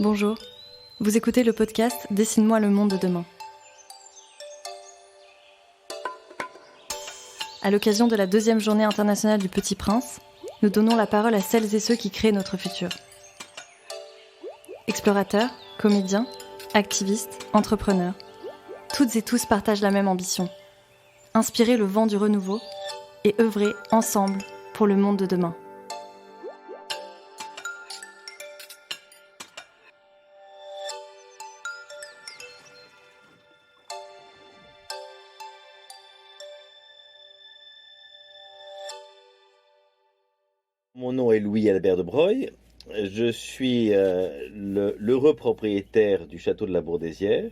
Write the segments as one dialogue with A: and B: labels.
A: Bonjour, vous écoutez le podcast Dessine-moi le monde de demain. À l'occasion de la 2e journée internationale du Petit Prince, nous donnons la parole à celles et ceux qui créent notre futur. Explorateurs, comédiens, activistes, entrepreneurs, toutes et tous partagent la même ambition. Inspirer le vent du renouveau et œuvrer ensemble pour le monde de demain.
B: Mon nom est Louis-Albert de Broglie. Je suis l'heureux propriétaire du château de la Bourdesière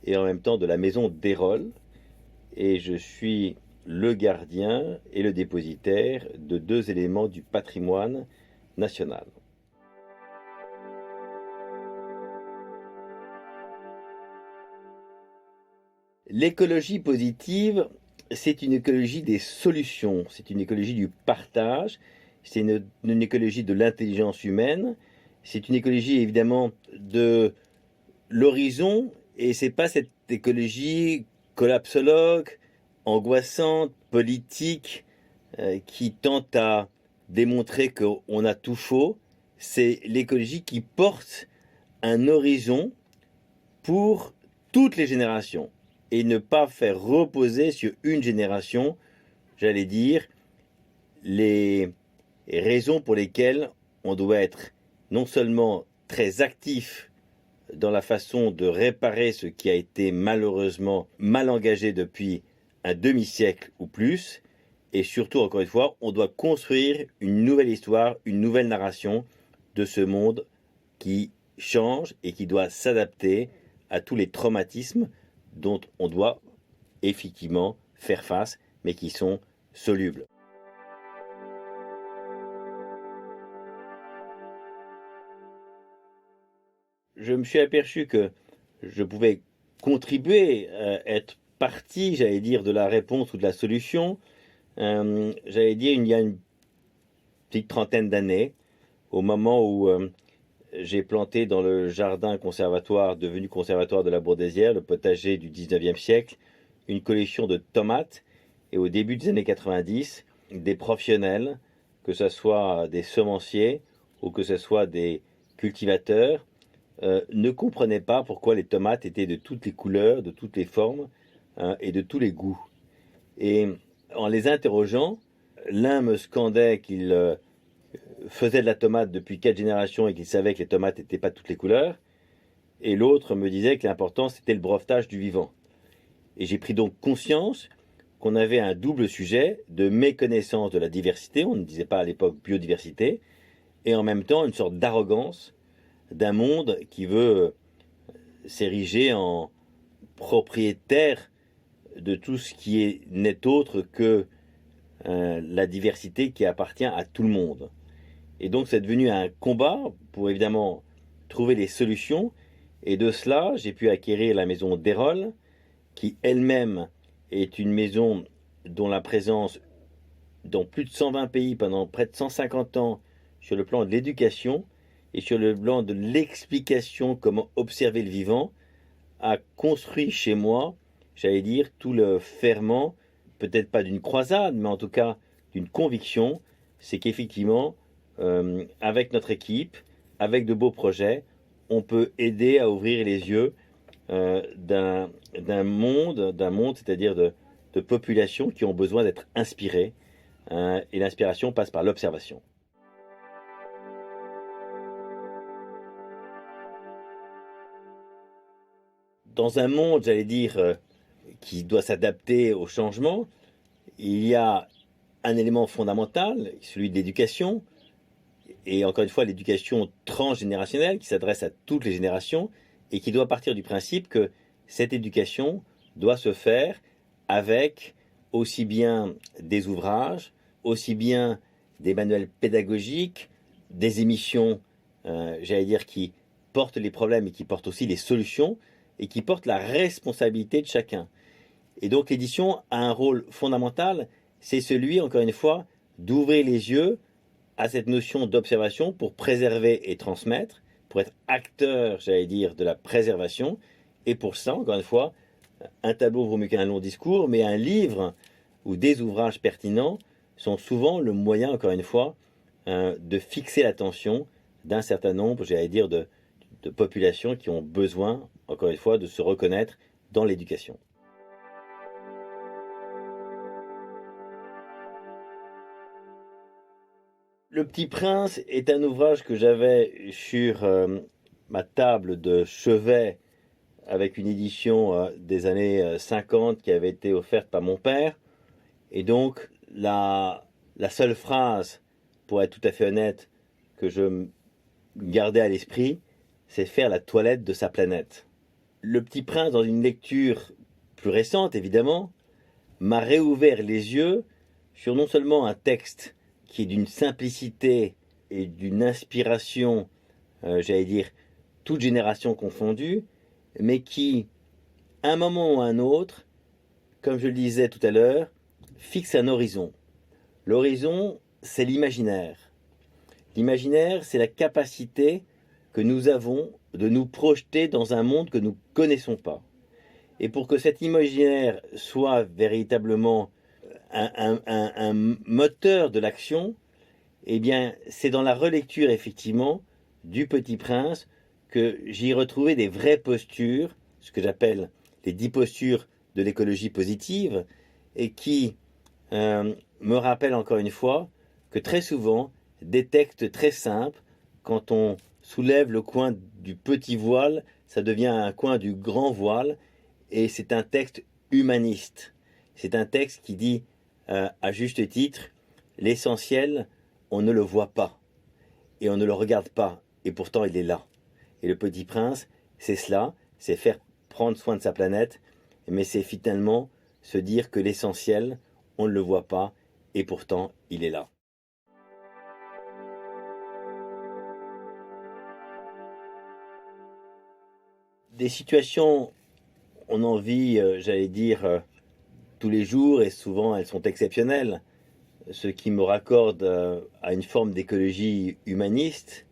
B: et en même temps de la maison d'Érolles. Et je suis le gardien et le dépositaire de 2 éléments du patrimoine national. L'écologie positive, c'est une écologie des solutions, c'est une écologie du partage, c'est une écologie de l'intelligence humaine, c'est une écologie évidemment de l'horizon, et c'est pas cette écologie collapsologue, angoissante, politique, qui tente à démontrer qu'on a tout faux. C'est l'écologie qui porte un horizon pour toutes les générations et ne pas faire reposer sur une génération, j'allais dire, les raisons pour lesquelles on doit être non seulement très actif dans la façon de réparer ce qui a été malheureusement mal engagé depuis un demi-siècle ou plus, et surtout, encore une fois, on doit construire une nouvelle histoire, une nouvelle narration de ce monde qui change et qui doit s'adapter à tous les traumatismes dont on doit effectivement faire face, mais qui sont solubles. Je me suis aperçu que je pouvais contribuer, être partie, j'allais dire, de la réponse ou de la solution. J'allais dire, il y a une petite trentaine d'années, au moment où j'ai planté dans le jardin conservatoire, devenu conservatoire de la Bourdesière, le potager du 19e siècle, une collection de tomates. Et au début des années 90, des professionnels, que ce soit des semenciers ou que ce soit des cultivateurs, ne comprenaient pas pourquoi les tomates étaient de toutes les couleurs, de toutes les formes et de tous les goûts. Et en les interrogeant, l'un me scandait qu'il faisait de la tomate depuis 4 générations et qu'il savait que les tomates n'étaient pas de toutes les couleurs, et l'autre me disait que l'important c'était le brevetage du vivant. Et j'ai pris donc conscience qu'on avait un double sujet de méconnaissance de la diversité, on ne disait pas à l'époque biodiversité, et en même temps une sorte d'arrogance d'un monde qui veut s'ériger en propriétaire de tout ce qui n'est autre que la diversité qui appartient à tout le monde. Et donc c'est devenu un combat pour évidemment trouver des solutions, et de cela j'ai pu acquérir la maison d'Érolles, qui elle-même est une maison dont la présence dans plus de 120 pays pendant près de 150 ans sur le plan de l'éducation et sur le plan de l'explication comment observer le vivant, a construit chez moi, j'allais dire, tout le ferment, peut-être pas d'une croisade, mais en tout cas d'une conviction, c'est qu'effectivement, avec notre équipe, avec de beaux projets, on peut aider à ouvrir les yeux d'un monde, c'est-à-dire de populations qui ont besoin d'être inspirées, et l'inspiration passe par l'observation. Dans un monde, j'allais dire, qui doit s'adapter au changement, il y a un élément fondamental, celui de l'éducation, et encore une fois l'éducation transgénérationnelle qui s'adresse à toutes les générations et qui doit partir du principe que cette éducation doit se faire avec aussi bien des ouvrages, aussi bien des manuels pédagogiques, des émissions, j'allais dire, qui portent les problèmes et qui portent aussi les solutions et qui portent la responsabilité de chacun. Et donc l'édition a un rôle fondamental, c'est celui, encore une fois, d'ouvrir les yeux à cette notion d'observation pour préserver et transmettre, pour être acteur, j'allais dire, de la préservation. Et pour ça, encore une fois, un tableau vaut mieux qu'un long discours, mais un livre ou des ouvrages pertinents sont souvent le moyen, encore une fois, de fixer l'attention d'un certain nombre, j'allais dire, de populations qui ont besoin, encore une fois, de se reconnaître dans l'éducation. Le Petit Prince est un ouvrage que j'avais sur ma table de chevet avec une édition des années 50 qui avait été offerte par mon père. Et donc, la seule phrase, pour être tout à fait honnête, que je gardais à l'esprit, c'est faire la toilette de sa planète. Le Petit Prince, dans une lecture plus récente, évidemment, m'a réouvert les yeux sur non seulement un texte qui est d'une simplicité et d'une inspiration, j'allais dire, toute génération confondue, mais qui, à un moment ou à un autre, comme je le disais tout à l'heure, fixe un horizon. L'horizon, c'est l'imaginaire. L'imaginaire, c'est la capacité que nous avons de nous projeter dans un monde que nous ne connaissons pas. Et pour que cet imaginaire soit véritablement un moteur de l'action, eh bien, c'est dans la relecture, effectivement, du Petit Prince que j'y retrouvais des vraies postures, ce que j'appelle les 10 postures de l'écologie positive, et qui me rappellent encore une fois que très souvent, des textes très simples, quand on soulève le coin du petit voile, ça devient un coin du grand voile, et c'est un texte humaniste. C'est un texte qui dit, à juste titre, l'essentiel, on ne le voit pas, et on ne le regarde pas, et pourtant il est là. Et le Petit Prince, c'est cela, c'est faire prendre soin de sa planète, mais c'est finalement se dire que l'essentiel, on ne le voit pas, et pourtant il est là. Des situations, on en vit, j'allais dire, tous les jours, et souvent elles sont exceptionnelles, ce qui me raccorde à une forme d'écologie humaniste.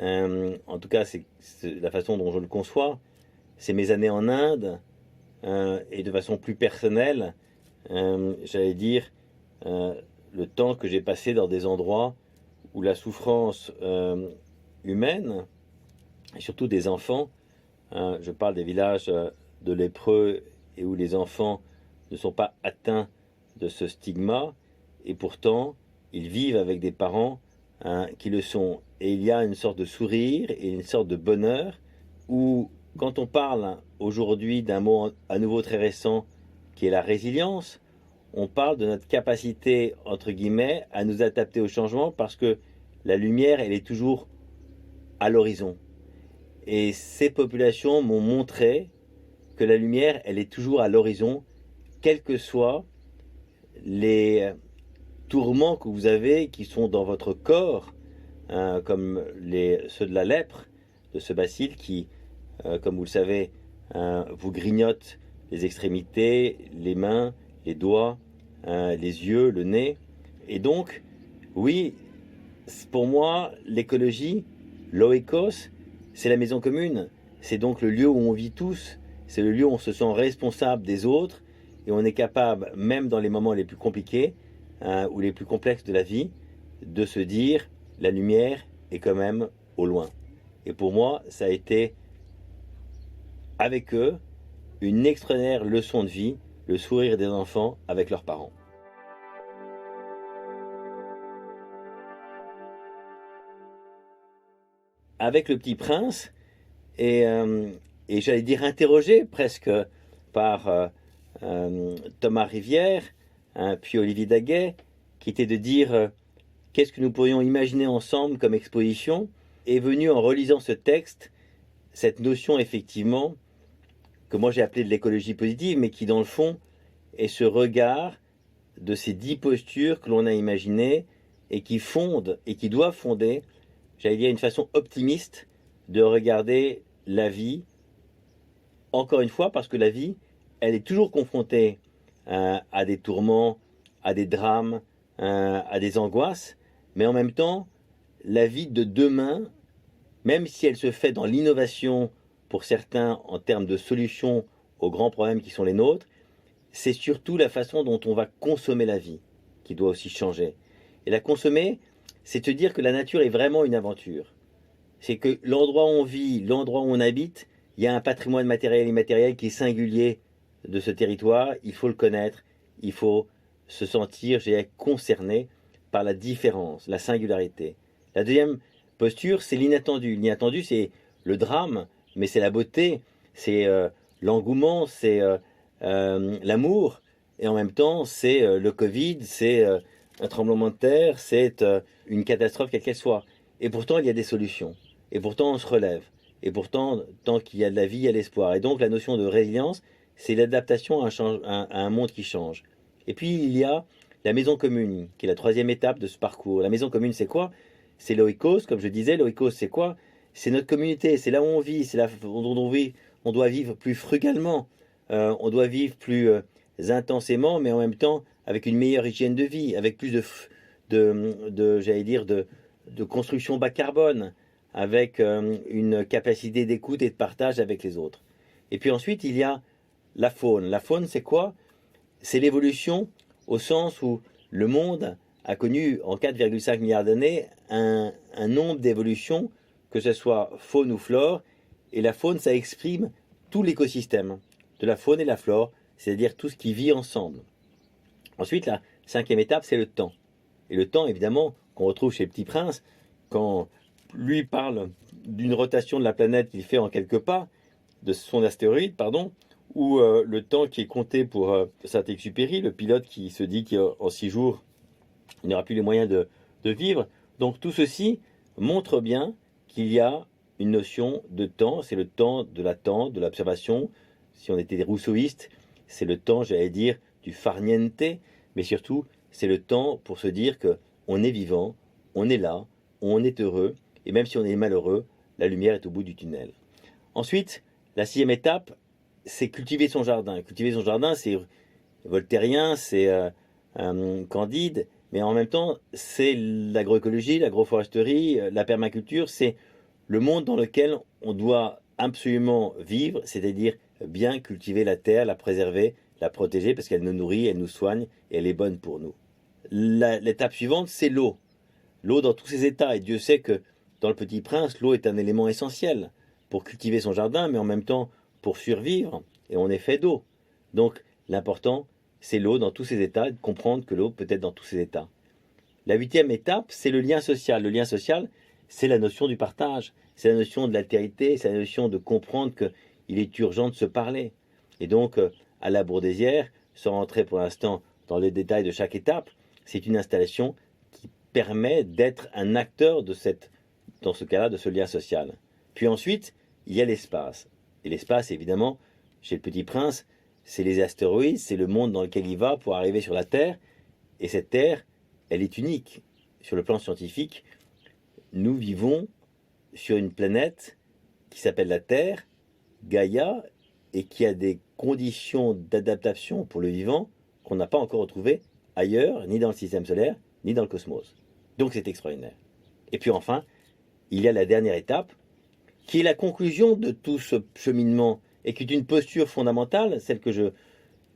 B: En tout cas, c'est la façon dont je le conçois. C'est mes années en Inde, et de façon plus personnelle, j'allais dire, le temps que j'ai passé dans des endroits où la souffrance humaine, et surtout des enfants, je parle des villages de lépreux et où les enfants ne sont pas atteints de ce stigma, et pourtant ils vivent avec des parents qui le sont. Et il y a une sorte de sourire et une sorte de bonheur où, quand on parle aujourd'hui d'un mot à nouveau très récent qui est la résilience, on parle de notre capacité, entre guillemets, à nous adapter au changement parce que la lumière, elle est toujours à l'horizon. Et ces populations m'ont montré que la lumière, elle est toujours à l'horizon, quels que soient les tourments que vous avez qui sont dans votre corps, comme ceux de la lèpre, de ce bacille qui, comme vous le savez, vous grignote les extrémités, les mains, les doigts, les yeux, le nez. Et donc, oui, pour moi, l'écologie, l'oikos, c'est la maison commune. C'est donc le lieu où on vit tous. C'est le lieu où on se sent responsable des autres et on est capable, même dans les moments les plus compliqués ou les plus complexes de la vie, de se dire la lumière est quand même au loin. Et pour moi, ça a été avec eux une extraordinaire leçon de vie, le sourire des enfants avec leurs parents. Avec le Petit Prince, et j'allais dire interrogé presque par Thomas Rivière, puis Olivier Daguet, qui était de dire qu'est-ce que nous pourrions imaginer ensemble comme exposition, est venu en relisant ce texte, cette notion effectivement, que moi j'ai appelée de l'écologie positive, mais qui dans le fond est ce regard de ces 10 postures que l'on a imaginées et qui fondent et qui doivent fonder, j'allais dire, une façon optimiste de regarder la vie, encore une fois, parce que la vie, elle est toujours confrontée à des tourments, à des drames, à des angoisses, mais en même temps, la vie de demain même si elle se fait dans l'innovation pour certains en termes de solutions aux grands problèmes qui sont les nôtres, c'est surtout la façon dont on va consommer la vie qui doit aussi changer. Et la consommer, c'est te dire que la nature est vraiment une aventure. C'est que l'endroit où on vit, l'endroit où on habite, il y a un patrimoine matériel et immatériel qui est singulier de ce territoire. Il faut le connaître, il faut se sentir, concerné par la différence, la singularité. La deuxième posture, c'est l'inattendu. L'inattendu, c'est le drame, mais c'est la beauté, c'est l'engouement, c'est l'amour, et en même temps, c'est le Covid, c'est un tremblement de terre, c'est une catastrophe quelle qu'elle soit. Et pourtant, il y a des solutions. Et pourtant, on se relève. Et pourtant, tant qu'il y a de la vie, il y a l'espoir. Et donc, la notion de résilience, c'est l'adaptation à un monde qui change. Et puis, il y a la maison commune, qui est la troisième étape de ce parcours. La maison commune, c'est quoi? C'est l'oikos, comme je disais. L'oikos, c'est quoi? C'est notre communauté, c'est là où on vit, c'est là où on vit. On doit vivre plus frugalement, on doit vivre plus intensément, mais en même temps avec une meilleure hygiène de vie, avec plus j'allais dire, de construction bas carbone, avec une capacité d'écoute et de partage avec les autres. Et puis ensuite, il y a la faune. La faune, c'est quoi? C'est l'évolution au sens où le monde a connu en 4,5 milliards d'années un nombre d'évolutions, que ce soit faune ou flore, et la faune, ça exprime tout l'écosystème de la faune et la flore, c'est-à-dire tout ce qui vit ensemble. Ensuite, la cinquième étape, c'est le temps. Et le temps, évidemment, qu'on retrouve chez Petit Prince, quand lui parle d'une rotation de la planète qu'il fait en quelques pas, de son astéroïde, pardon, ou le temps qui est compté pour Saint-Exupéry, le pilote qui se dit qu'en 6 jours, il n'aura plus les moyens de vivre. Donc tout ceci montre bien qu'il y a une notion de temps, c'est le temps de l'attente, de l'observation. Si on était des rousseauistes, c'est le temps, j'allais dire, du farniente, mais surtout, c'est le temps pour se dire que on est vivant, on est là, on est heureux, et même si on est malheureux, la lumière est au bout du tunnel. Ensuite, la sixième étape, c'est cultiver son jardin. Cultiver son jardin, c'est voltairien, c'est candide, mais en même temps, c'est l'agroécologie, l'agroforesterie, la permaculture, c'est le monde dans lequel on doit absolument vivre, c'est-à-dire bien cultiver la terre, la préserver, la protéger, parce qu'elle nous nourrit, elle nous soigne, et elle est bonne pour nous. L'étape suivante, c'est l'eau. L'eau dans tous ses états, et Dieu sait que dans le Petit Prince, l'eau est un élément essentiel pour cultiver son jardin, mais en même temps pour survivre, et on est fait d'eau. Donc l'important, c'est l'eau dans tous ses états, et de comprendre que l'eau peut être dans tous ses états. La huitième étape, c'est le lien social. Le lien social, c'est la notion du partage, c'est la notion de l'altérité, c'est la notion de comprendre qu'il est urgent de se parler. Et donc, à la Bourdésière, sans rentrer pour l'instant dans les détails de chaque étape, c'est une installation qui permet d'être un acteur dans ce cas-là, de ce lien social. Puis ensuite, il y a l'espace. Et l'espace, évidemment, chez le Petit Prince, c'est les astéroïdes, c'est le monde dans lequel il va pour arriver sur la Terre. Et cette Terre, elle est unique. Sur le plan scientifique, nous vivons sur une planète qui s'appelle la Terre, Gaïa, et qui a des conditions d'adaptation pour le vivant qu'on n'a pas encore retrouvées ailleurs, ni dans le système solaire, ni dans le cosmos. Donc c'est extraordinaire. Et puis enfin, il y a la dernière étape, qui est la conclusion de tout ce cheminement, et qui est une posture fondamentale, celle que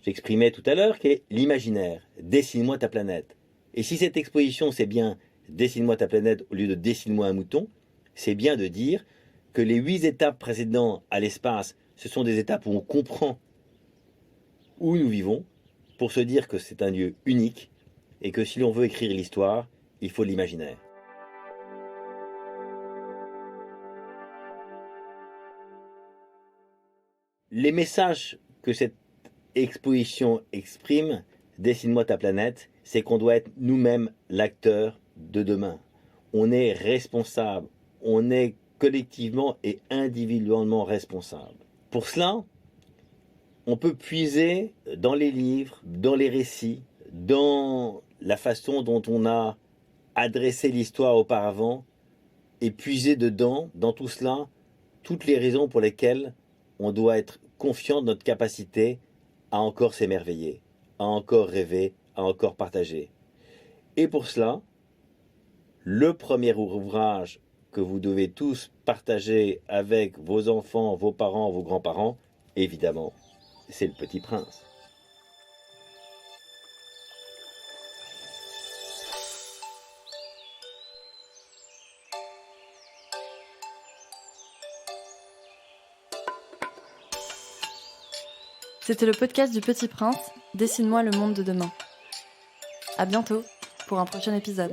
B: j'exprimais tout à l'heure, qui est l'imaginaire. Dessine-moi ta planète. Et si cette exposition, c'est bien dessine-moi ta planète au lieu de dessine-moi un mouton, c'est bien de dire que les 8 étapes précédentes à l'espace, ce sont des étapes où on comprend où nous vivons, pour se dire que c'est un lieu unique, et que si l'on veut écrire l'histoire, il faut l'imaginaire. Les messages que cette exposition exprime, dessine-moi ta planète, c'est qu'on doit être nous-mêmes l'acteur de demain. On est responsable, on est collectivement et individuellement responsable. Pour cela, on peut puiser dans les livres, dans les récits, dans la façon dont on a adressé l'histoire auparavant, et puiser dedans, dans tout cela, toutes les raisons pour lesquelles on doit être confiant de notre capacité à encore s'émerveiller, à encore rêver, à encore partager. Et pour cela, le premier ouvrage que vous devez tous partager avec vos enfants, vos parents, vos grands-parents, évidemment, c'est Le Petit Prince.
A: C'était le podcast du Petit Prince, Dessine-moi le monde de demain. À bientôt pour un prochain épisode.